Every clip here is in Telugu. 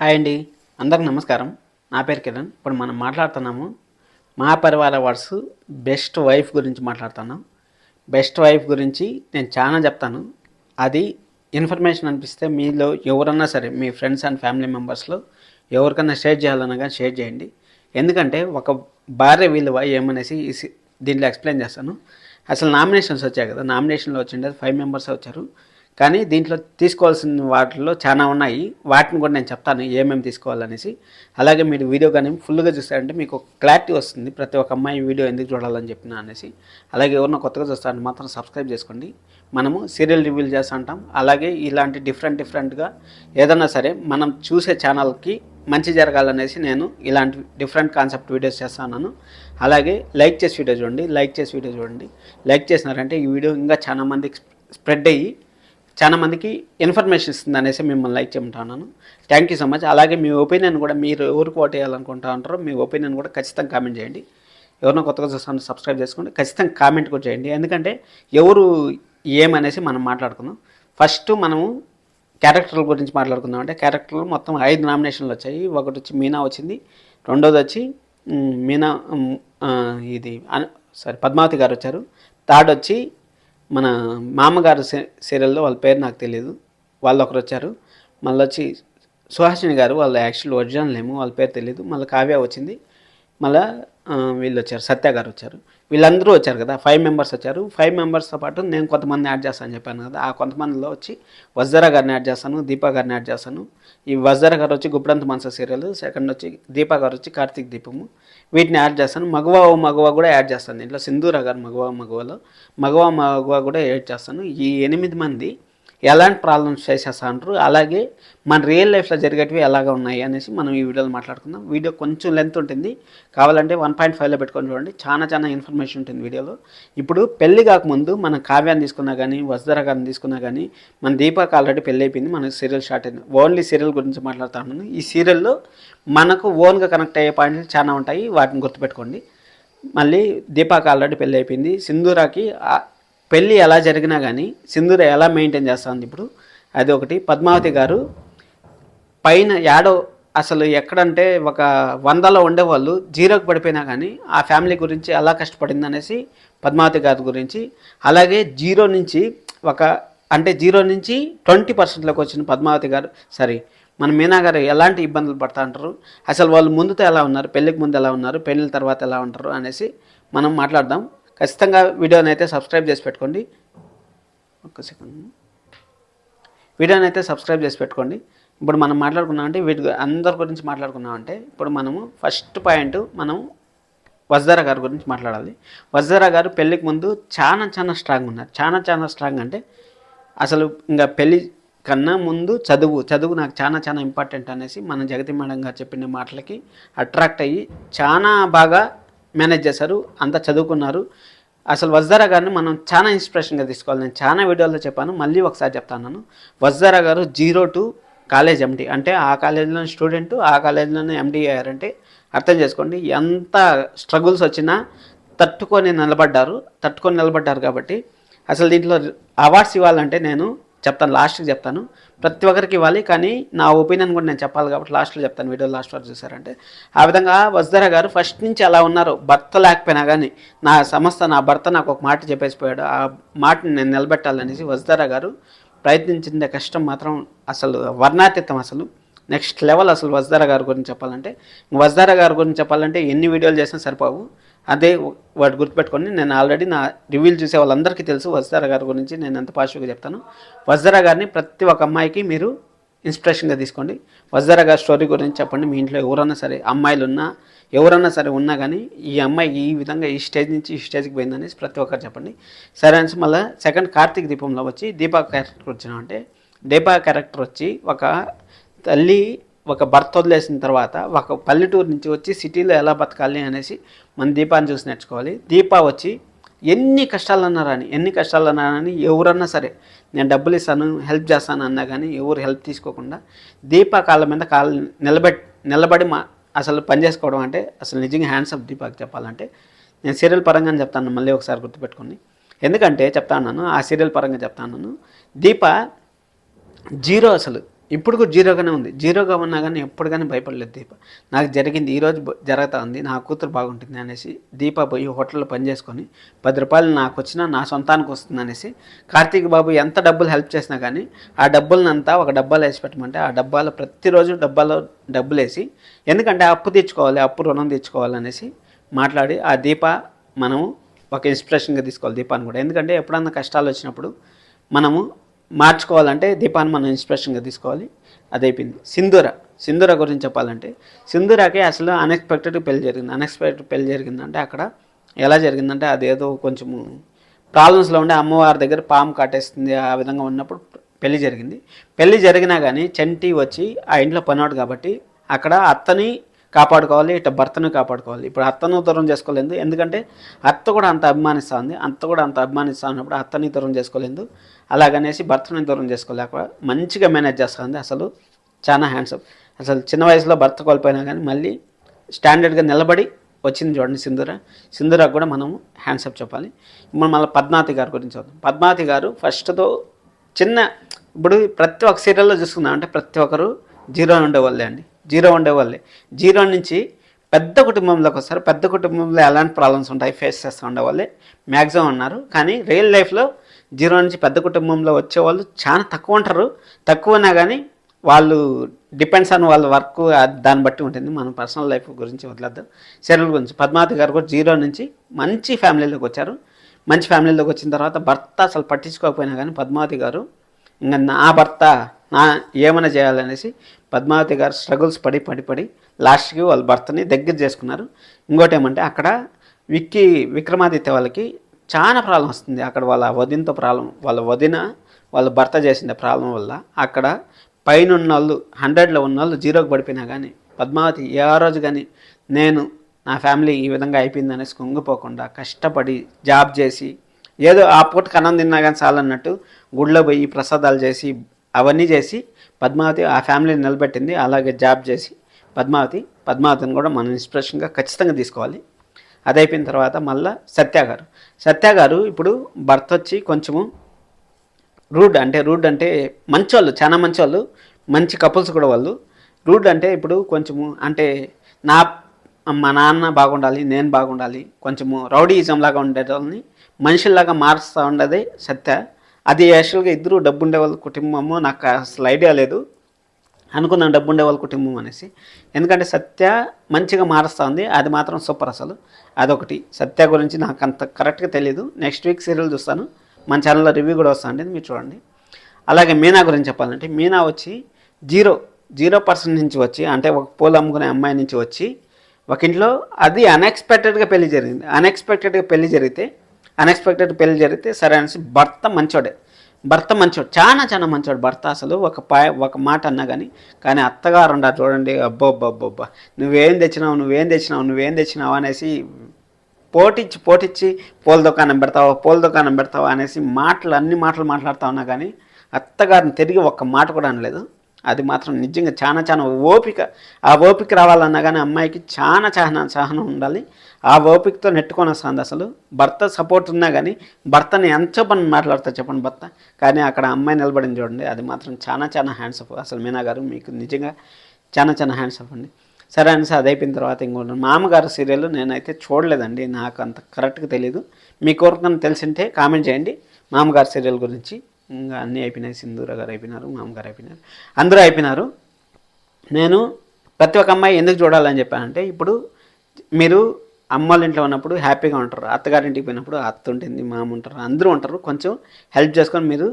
హాయ్ అండి, అందరికి నమస్కారం. నా పేరు కిరణ్. ఇప్పుడు మనం మాట్లాడుతున్నాము మహాపరివార అవార్డ్స్ బెస్ట్ వైఫ్ గురించి మాట్లాడుతున్నాం. బెస్ట్ వైఫ్ గురించి నేను చాలా చెప్తాను. అది ఇన్ఫర్మేషన్ అనిపిస్తే మీలో ఎవరన్నా సరే మీ ఫ్రెండ్స్ అండ్ ఫ్యామిలీ మెంబర్స్లో ఎవరికన్నా షేర్ చేయాలన్నా కానీ షేర్ చేయండి. ఎందుకంటే ఒక భార్య విలువ ఏమనేసి దీంట్లో ఎక్స్ప్లెయిన్ చేస్తాను. అసలు నామినేషన్స్ వచ్చాయి కదా, నామినేషన్లో వచ్చిండే 5 మెంబర్స్ వచ్చారు. కానీ దీంట్లో తీసుకోవాల్సిన వాటిల్లో చాలా ఉన్నాయి. వాటిని కూడా నేను చెప్తాను ఏమేమి తీసుకోవాలనేసి. అలాగే మీరు వీడియో కానీ ఫుల్గా చూస్తారంటే మీకు క్లారిటీ వస్తుంది, ప్రతి ఒక్క అమ్మాయి వీడియో ఎందుకు చూడాలని చెప్పిన అనేసి. అలాగే ఎవరన్నా కొత్తగా చూస్తారంటే మాత్రం సబ్స్క్రైబ్ చేసుకోండి. మనము సీరియల్ రివ్యూలు చేస్తూ ఉంటాం. అలాగే ఇలాంటి డిఫరెంట్గా ఏదన్నా సరే మనం చూసే ఛానల్కి మంచి జరగాలనేసి నేను ఇలాంటి డిఫరెంట్ కాన్సెప్ట్ వీడియోస్ చేస్తున్నాను. అలాగే లైక్ చేసి వీడియో చూడండి. లైక్ చేసినారంటే ఈ వీడియో ఇంకా చాలా మందికి స్ప్రెడ్ అయ్యి చాలా మందికి ఇన్ఫర్మేషన్ ఇస్తుంది అనేసి మిమ్మల్ని లైక్ చేయమంటున్నాను. Thank you so much. అలాగే మీ ఒపీనియన్ కూడా, మీరు ఎవరికి ఓట్ వేయాలనుకుంటా ఉంటారో మీ ఒపీనియన్ కూడా ఖచ్చితంగా కామెంట్ చేయండి. ఎవరినో కొత్తగా చూస్తాను సబ్స్క్రైబ్ చేసుకోండి, ఖచ్చితంగా కామెంట్ కూడా చేయండి. ఎందుకంటే ఎవరు ఏమనేసి మనం మాట్లాడుకుందాం. ఫస్ట్ మనము క్యారెక్టర్ల గురించి మాట్లాడుకుందాం. అంటే క్యారెక్టర్లు మొత్తం 5 నామినేషన్లు వచ్చాయి. ఒకటి వచ్చి మీనా వచ్చింది, రెండోది వచ్చి మీనా పద్మావతి గారు వచ్చారు, థర్డ్ వచ్చి మన మామగారు సీరియల్లో వాళ్ళ పేరు నాకు తెలియదు, వాళ్ళు ఒకరు వచ్చారు. మళ్ళీ వచ్చి సుహాసిని గారు, వాళ్ళ యాక్చువల్ ఒరిజినల్ నేమ్ వాళ్ళ పేరు తెలియదు. మళ్ళీ కావ్య వచ్చింది, మళ్ళీ వీళ్ళు వచ్చారు, సత్య గారు వచ్చారు. వీళ్ళందరూ వచ్చారు కదా, 5 మెంబర్స్ వచ్చారు. 5 మెంబర్స్తో పాటు నేను కొంతమంది యాడ్ చేస్తాను చెప్పాను కదా, ఆ కొంతమందిలో వచ్చి వజ్జరా గారిని యాడ్ చేస్తాను, దీపా గారిని యాడ్ చేస్తాను. ఈ వజ్జరా గారు వచ్చి గుప్డంత మనస సీరియల్, సెకండ్ వచ్చి దీపా గారు వచ్చి కార్తీక్ దీపము, వీటిని యాడ్ చేస్తాను. మగవా కూడా యాడ్ చేస్తాను దీంట్లో. సింధూరా గారు మగవా కూడా యాడ్ చేస్తాను. ఈ 8 మంది ఎలాంటి ప్రాబ్లమ్స్ ఫేస్ చేస్తూ ఉంటారు, అలాగే మన రియల్ లైఫ్లో జరిగేటివి ఎలాగ ఉన్నాయి అనేసి మనం ఈ వీడియోలో మాట్లాడుకుందాం. వీడియో కొంచెం లెంత్ ఉంటుంది, కావాలంటే 1.5లో పెట్టుకొని చూడండి. చాలా ఇన్ఫర్మేషన్ ఉంటుంది వీడియోలో. ఇప్పుడు పెళ్లి కాకముందు మన కావ్యాన్ని తీసుకున్నా కానీ, వసుధర గారిని తీసుకున్నా కానీ, మన దీపాకి ఆల్రెడీ పెళ్ళి అయిపోయింది, మనకు సీరియల్ స్టార్ట్ అయింది. ఓన్లీ సీరియల్ గురించి మాట్లాడుతున్నాను. ఈ సీరియల్లో మనకు ఓన్గా కనెక్ట్ అయ్యే పాయింట్లు చాలా ఉంటాయి, వాటిని గుర్తుపెట్టుకోండి. మళ్ళీ దీపాకి ఆల్రెడీ పెళ్ళి అయిపోయింది. సింధూరాకి పెళ్ళి ఎలా జరిగినా కానీ సింధూర ఎలా మెయింటైన్ చేస్తుంది ఇప్పుడు, అది ఒకటి. పద్మావతి గారు పైన యాడో అసలు ఎక్కడంటే ఒక 100లో ఉండేవాళ్ళు 0కి పడిపోయినా కానీ ఆ ఫ్యామిలీ గురించి ఎలా కష్టపడింది అనేసి పద్మావతి గారి గురించి. అలాగే 0 నుంచి 20%లోకి వచ్చిన పద్మావతి గారు, మన మీనా గారు ఎలాంటి ఇబ్బందులు పడుతూ ఉంటారు, అసలు వాళ్ళు ముందుతో ఎలా ఉన్నారు, పెళ్ళికి ముందు ఎలా ఉన్నారు, పెళ్ళిన తర్వాత ఎలా ఉంటారు అనేసి మనం మాట్లాడదాం. ఖచ్చితంగా వీడియోని అయితే సబ్స్క్రైబ్ చేసి పెట్టుకోండి. వీడియోని అయితే సబ్స్క్రైబ్ చేసి పెట్టుకోండి. ఇప్పుడు మనం మాట్లాడుకున్నామంటే వీటి అందరి గురించి మాట్లాడుకున్నామంటే ఇప్పుడు మనము ఫస్ట్ పాయింట్ మనం వసుధర గారి గురించి మాట్లాడాలి. వసుధర గారు పెళ్ళికి ముందు చాలా స్ట్రాంగ్ ఉన్నారు. చాలా స్ట్రాంగ్ అంటే అసలు ఇంకా పెళ్ళి కన్నా ముందు చదువు నాకు చాలా ఇంపార్టెంట్ అనేసి మన జగతి మేడం గారు చెప్పిన మాటలకి అట్రాక్ట్ అయ్యి చాలా బాగా మేనేజ్ చేశారు, అంతా చదువుకున్నారు. అసలు వసుధర గారిని మనం చాలా ఇన్స్పిరేషన్గా తీసుకోవాలి. నేను చాలా వీడియోలో చెప్పాను, మళ్ళీ ఒకసారి చెప్తాను. వసుధర గారు 0 to కాలేజ్ ఎండి, అంటే ఆ కాలేజీలోని స్టూడెంట్, ఆ కాలేజీలోనే ఎండి అయ్యారంటే అర్థం చేసుకోండి. ఎంత స్ట్రగుల్స్ వచ్చినా తట్టుకొని నిలబడ్డారు కాబట్టి అసలు దీంట్లో అవార్డ్స్ ఇవ్వాలంటే నేను చెప్తాను, లాస్ట్కి చెప్తాను. ప్రతి ఒక్కరికి ఇవ్వాలి, కానీ నా ఒపీనియన్ కూడా నేను చెప్పాలి కాబట్టి లాస్ట్లో చెప్తాను. వీడియో లాస్ట్ వరకు చూసారంటే ఆ విధంగా వసుధర గారు ఫస్ట్ నుంచి అలా ఉన్నారు. భర్త లేకపోయినా కానీ నా భర్త నాకు ఒక మాట చెప్పేసిపోయాడు, ఆ మాటని నేను నిలబెట్టాలనేసి వసుధర గారు ప్రయత్నించిందే కష్టం మాత్రం అసలు వర్ణాతీతం. అసలు నెక్స్ట్ లెవెల్. అసలు వసుధర గారి గురించి చెప్పాలంటే ఎన్ని వీడియోలు చేసినా సరిపోవు. అదే వాటి గుర్తుపెట్టుకొని, నేను ఆల్రెడీ నా రివ్యూలు చూసే వాళ్ళందరికీ తెలుసు వసుధర గారి గురించి నేను ఎంత పాజిటివ్గా చెప్తాను. వసుధర గారిని ప్రతి ఒక్క అమ్మాయికి మీరు ఇన్స్పిరేషన్గా తీసుకోండి. వసుధర గారి స్టోరీ గురించి చెప్పండి. మీ ఇంట్లో ఎవరన్నా సరే అమ్మాయిలు ఉన్నా కానీ ఈ అమ్మాయి ఈ విధంగా ఈ స్టేజ్ నుంచి ఈ స్టేజ్కి పోయిందనేసి ప్రతి ఒక్కరు చెప్పండి. సరే అనేసి మళ్ళీ సెకండ్ కార్తీక్ దీపంలో వచ్చి దీపా క్యారెక్టర్ వచ్చినామంటే, దీపా క్యారెక్టర్ వచ్చి ఒక తల్లి ఒక భర్త వదిలేసిన తర్వాత ఒక పల్లెటూరు నుంచి వచ్చి సిటీలో ఎలా బతకాలి అనేసి మన దీపాన్ని చూసి నేర్చుకోవాలి. దీపా వచ్చి ఎన్ని కష్టాలు అన్నారని ఎవరన్నా సరే నేను డబ్బులు ఇస్తాను, హెల్ప్ చేస్తాను అన్నా కానీ ఎవరు హెల్ప్ తీసుకోకుండా దీపా కాళ్ళ మీద నిలబడి అసలు పని చేసుకోవడం అంటే అసలు నిజంగా హ్యాండ్స్ అప్ దీపాకి చెప్పాలంటే. నేను సీరియల్ పరంగానే చెప్తాను, మళ్ళీ ఒకసారి గుర్తుపెట్టుకోండి. ఎందుకంటే ఆ సీరియల్ పరంగా చెప్తాను. దీప 0 అసలు ఇప్పుడు కూడా జీరోగానే ఉంది. జీరోగా ఉన్నా కానీ ఎప్పుడు కానీ భయపడలేదు దీప. నాకు జరిగింది ఈరోజు జరుగుతూ ఉంది, నా కూతురు బాగుంటుంది అనేసి దీప పోయి హోటల్లో పని చేసుకొని 10 రూపాయలు నాకు వచ్చినా నా సొంతానికి వస్తుంది అనేసి కార్తీక్ బాబు ఎంత డబ్బులు హెల్ప్ చేసినా కానీ ఆ డబ్బులనంతా ఒక డబ్బాలో వేసి పెట్టమంటే ఆ డబ్బాలో ప్రతిరోజు డబ్బాలో డబ్బులు వేసి, ఎందుకంటే అప్పు తెచ్చుకోవాలి, అప్పు రుణం తెచ్చుకోవాలనేసి మాట్లాడి ఆ దీప మనము ఒక ఇన్స్పిరేషన్గా తీసుకోవాలి దీపాన్ని కూడా. ఎందుకంటే ఎప్పుడన్నా కష్టాలు వచ్చినప్పుడు మనము మార్చుకోవాలంటే దీపాన్ని మనం ఇన్స్పిరేషన్గా తీసుకోవాలి. అది అయిపోయింది. సింధూర గురించి చెప్పాలంటే సింధూరాకి అసలు అన్ఎక్స్పెక్టెడ్ పెళ్లి జరిగిందంటే అక్కడ ఎలా జరిగిందంటే అదేదో కొంచెము ప్రాబ్లమ్స్లో ఉండే అమ్మవారి దగ్గర పాము కాటేస్తుంది ఆ విధంగా ఉన్నప్పుడు పెళ్లి జరిగినా కానీ చంటి వచ్చి ఆ ఇంట్లో పనివాడు కాబట్టి అక్కడ అత్తని కాపాడుకోవాలి, ఇట్లా భర్తను కాపాడుకోవాలి. ఇప్పుడు అత్తను దూరం చేసుకోలేదు, ఎందుకంటే అత్త కూడా అంత అభిమానిస్తూ ఉన్నప్పుడు అత్తని దూరం చేసుకోలేదు. అలాగనేసి భర్తని దూరం చేసుకోలేక మంచిగా మేనేజ్ చేస్తుంది. అసలు చాలా హ్యాండ్సప్. అసలు చిన్న వయసులో భర్త కోల్పోయినా కానీ మళ్ళీ స్టాండర్డ్గా నిలబడి వచ్చింది చూడండి సింధూరాకు కూడా మనము హ్యాండ్సప్ చెప్పాలి. ఇప్పుడు మళ్ళీ పద్మావతి గారి గురించి చూద్దాం. పద్మావతి గారు ఫస్ట్తో ఇప్పుడు ప్రతి ఒక్క సీరియల్లో చూసుకుందాం అంటే ప్రతి ఒక్కరు జీరో ఉండేవాళ్ళే. జీరో నుంచి పెద్ద కుటుంబంలోకి వస్తారు. పెద్ద కుటుంబంలో ఎలాంటి ప్రాబ్లమ్స్ ఉంటాయి ఫేస్ చేస్తూ ఉండేవాళ్ళే మ్యాక్సిమం ఉన్నారు. కానీ రియల్ లైఫ్లో జీరో నుంచి పెద్ద కుటుంబంలో వచ్చేవాళ్ళు చాలా తక్కువ ఉంటారు. తక్కువనా కానీ వాళ్ళు డిపెండ్స్ ఆన్ వాళ్ళ వర్క్, దాన్ని బట్టి ఉంటుంది. మనం పర్సనల్ లైఫ్ గురించి వదిలేద్దాం, సీరియల్ గురించి. పద్మావతి గారు కూడా జీరో నుంచి మంచి ఫ్యామిలీలోకి వచ్చారు. మంచి ఫ్యామిలీలోకి వచ్చిన తర్వాత భర్త అసలు పట్టించుకోకపోయినా కానీ పద్మావతి గారు ఇంకా నా భర్త ఏమైనా చేయాలనేసి పద్మావతి గారు స్ట్రగుల్స్ పడి లాస్ట్కి వాళ్ళ భర్తని దగ్గర చేసుకున్నారు. ఇంకోటి ఏమంటే అక్కడ విక్రమాదిత్య వాళ్ళకి చాలా ప్రాబ్లం వస్తుంది. అక్కడ వాళ్ళ వదినతో ప్రాబ్లం, వాళ్ళ భర్త చేసిన ప్రాబ్లం వల్ల అక్కడ పైన ఉన్న వాళ్ళు 100లో ఉన్న వాళ్ళు జీరోకి పడిపోయినా కానీ పద్మావతి ఏ రోజు కానీ నేను నా ఫ్యామిలీ ఈ విధంగా అయిపోయింది అనేసి కుంగిపోకుండా కష్టపడి జాబ్ చేసి ఏదో ఆ పూటకి అన్నం తిన్నా కానీ చాలన్నట్టు గుడిలో పోయి ప్రసాదాలు చేసి అవన్నీ చేసి పద్మావతి ఆ ఫ్యామిలీని నిలబెట్టింది. అలాగే జాబ్ చేసి పద్మావతిని కూడా మనం ఇన్స్పిరేషన్గా ఖచ్చితంగా తీసుకోవాలి. అది అయిపోయిన తర్వాత మళ్ళీ సత్య గారు ఇప్పుడు భర్త వచ్చి కొంచెము రూడ్ అంటే మంచోళ్ళు, చాలా మంచోళ్ళు, మంచి కపుల్స్ కూడా వాళ్ళు. రూడ్ అంటే ఇప్పుడు కొంచెము అంటే మా నాన్న బాగుండాలి, నేను బాగుండాలి, కొంచెము రౌడీయిజం లాగా ఉండేటోళ్ళని మనుషుల్లాగా మారుస్తూ ఉండేది సత్య. అది యాక్చువల్గా ఇద్దరు డబ్బు ఉండే వాళ్ళ కుటుంబము. నాకు అసలు ఐడియా లేదు, అనుకున్నాను డబ్బు ఉండే వాళ్ళ కుటుంబం అనేసి. ఎందుకంటే సత్య మంచిగా మారుస్తూ ఉంది, అది మాత్రం సూపర్. అసలు అదొకటి. సత్య గురించి నాకు అంత కరెక్ట్గా తెలియదు. నెక్స్ట్ వీక్ సీరియల్ చూస్తాను, మన ఛానల్లో రివ్యూ కూడా వస్తుంది, మీరు చూడండి. అలాగే మీనా గురించి చెప్పాలంటే మీనా వచ్చి 0% నుంచి వచ్చి అంటే ఒక పూలు అమ్ముకునే అమ్మాయి నుంచి వచ్చి ఒక ఇంట్లో అది అన్ఎక్స్పెక్టెడ్గా పెళ్లి జరిగితే సరే అనేసి భర్త మంచోడు, చాలా మంచోడు భర్త. అసలు ఒక మాట అన్నా కానీ అత్తగారు ఉండాలి చూడండి, అబ్బోబ్బబ్బబ్బా నువ్వేం తెచ్చినావు అనేసి పోటిచ్చి పూల దుకాణం పెడతావు అనేసి అన్ని మాటలు మాట్లాడుతూ ఉన్నా కానీ అత్తగారిని తిరిగి ఒక్క మాట కూడా అనలేదు. అది మాత్రం నిజంగా చాలా ఓపిక. ఆ ఓపిక రావాలన్నా కానీ అమ్మాయికి చాలా సహనం ఉండాలి. ఆ ఓపికతో నెట్టుకొని వస్తుంది. అసలు భర్త సపోర్ట్ ఉన్నా కానీ భర్తని ఎంత పని మాట్లాడతా చెప్పండి భర్త, కానీ అక్కడ అమ్మాయి నిలబడింది చూడండి, అది మాత్రం చాలా హ్యాండ్సప్. అసలు మీనా గారు మీకు నిజంగా చాలా హ్యాండ్సప్ అండి. సరే అనేసి అది అయిపోయిన తర్వాత ఇంకోటి మామగారు సీరియల్ నేనైతే చూడలేదండి, నాకు అంత కరెక్ట్గా తెలియదు. మీ కోరికను తెలిసింటే కామెంట్ చేయండి. మామగారు సీరియల్ గురించి ఇంకా అన్నీ అయిపోయినాయి. సింధూర గారు అయిపోయినారు, మామగారు అయిపోయినారు, అందరూ అయిపోయినారు. నేను ప్రతి ఒక్క అమ్మాయి ఎందుకు చూడాలని చెప్పానంటే ఇప్పుడు మీరు అమ్మోళ్ళ ఇంట్లో ఉన్నప్పుడు హ్యాపీగా ఉంటారు, అత్తగారింటికి పోయినప్పుడు అత్త ఉంటుంది, మామ ఉంటారు, అందరూ ఉంటారు. కొంచెం హెల్ప్ చేసుకొని మీరు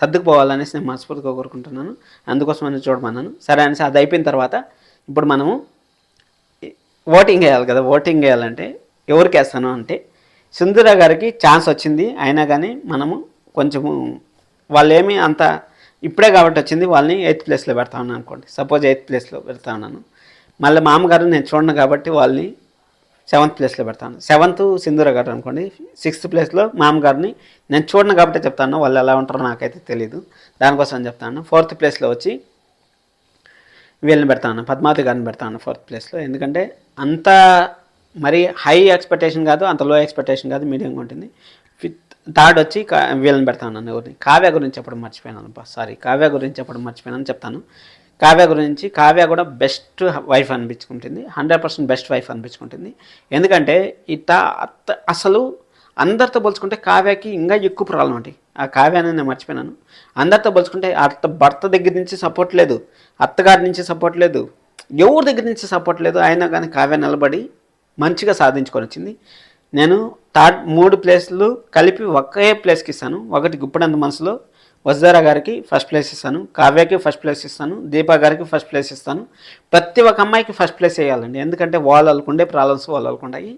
సర్దుకుపోవాలనేసి నేను మనస్ఫూర్తిగా కోరుకుంటున్నాను. అందుకోసం నేను చూడమన్నాను. సరే అనేసి అది అయిపోయిన తర్వాత ఇప్పుడు మనము ఓటింగ్ వేయాలి కదా. ఓటింగ్ వేయాలంటే ఎవరికి వేస్తాను అంటే సింధూర గారికి ఛాన్స్ వచ్చింది, అయినా కానీ మనము కొంచెము వాళ్ళు ఏమీ అంత ఇప్పుడే కాబట్టి వచ్చింది, వాళ్ళని 8th ప్లేస్లో పెడతా ఉన్నాను అనుకోండి. సపోజ్ 8th ప్లేస్లో పెడతా ఉన్నాను. మళ్ళీ మామగారు నేను చూడను కాబట్టి వాళ్ళని 7th ప్లేస్లో పెడతాను. 7th సింధూర గారు అనుకోండి. 6th ప్లేస్లో మామగారిని నేను చూడను కాబట్టి చెప్తాను, వాళ్ళు ఎలా ఉంటారో నాకైతే తెలియదు, దానికోసం చెప్తాను. 4th ప్లేస్లో వచ్చి వీళ్ళని పెడతాను, పద్మావతి గారిని పెడతాను 4th ప్లేస్లో. ఎందుకంటే అంత మరి హై ఎక్స్పెక్టేషన్ కాదు, అంత లో ఎక్స్పెక్టేషన్ కాదు, మీడియంగా ఉంటుంది. థర్డ్ వచ్చి వీళ్ళని పెడతాను ఎవరిని, కావ్య గురించి చెప్పడం మర్చిపోయాను. సారీ, కావ్య గురించి చెప్పడం మర్చిపోయాను చెప్తాను. కావ్య గురించి, కావ్య కూడా బెస్ట్ వైఫ్ అనిపించుకుంటుంది, 100% బెస్ట్ వైఫ్ అనిపించుకుంటుంది. ఎందుకంటే అసలు అందరితో పోల్చుకుంటే కావ్యకి ఇంకా ఎక్కువ ప్రాబ్లం ఉంటాయి. ఆ కావ్య అనేది నేను మర్చిపోయినాను. అందరితో పోల్చుకుంటే భర్త దగ్గర నుంచి సపోర్ట్ లేదు, అత్తగారి నుంచి సపోర్ట్ లేదు, ఎవరి దగ్గర నుంచి సపోర్ట్ లేదు. అయినా కానీ కావ్య నిలబడి మంచిగా సాధించుకొని వచ్చింది. నేను 3 ప్లేస్లు కలిపి ఒకే ప్లేస్కి ఇస్తాను. ఒకటి గుప్పడంత మనసులో వసుధారా గారికి ఫస్ట్ ప్లేస్ ఇస్తాను, కావ్యకి ఫస్ట్ ప్లేస్ ఇస్తాను, దీపా గారికి ఫస్ట్ ప్లేస్ ఇస్తాను. ప్రతి ఒక్క అమ్మాయికి ఫస్ట్ ప్లేస్ వేయాలండి, ఎందుకంటే వాళ్ళకు ఉండే ప్రాబ్లమ్స్ వాళ్ళకు ఉంటాయి.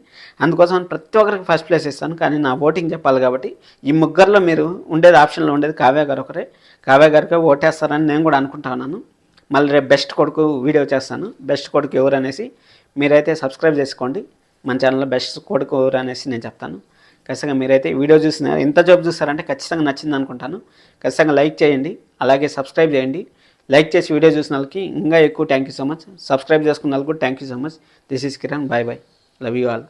అందుకోసం ప్రతి ఒక్కరికి ఫస్ట్ ప్లేస్ ఇస్తాను. కానీ నా ఓటింగ్ చెప్పాలి కాబట్టి ఈ ముగ్గురులో మీరు ఉండేది ఆప్షన్లో ఉండేది కావ్య గారు ఒకరే. కావ్య గారికి ఓటేస్తారని నేను కూడా అనుకుంటా ఉన్నాను. మళ్ళీ రేపు బెస్ట్ కొడుకు వీడియో చేస్తాను. బెస్ట్ కొడుకు ఎవరు అనేసి మీరైతే సబ్స్క్రైబ్ చేసుకోండి. మన ఛానల్లో బెస్ట్ కొడుకు ఎవరు అనేసి నేను చెప్తాను. ఖచ్చితంగా మీరైతే వీడియో చూసినారు, ఎంత జాబ్ చూస్తారంటే ఖచ్చితంగా నచ్చింది అనుకుంటాను. ఖచ్చితంగా లైక్ చేయండి, అలాగే సబ్స్క్రైబ్ చేయండి. లైక్ చేసి వీడియో చూసిన వాళ్ళకి ఇంకా ఎక్కువ thank you so much. Subscribe చేసుకున్న వాళ్ళకి కూడా thank you so much. This is Kiran, bye bye, love you all.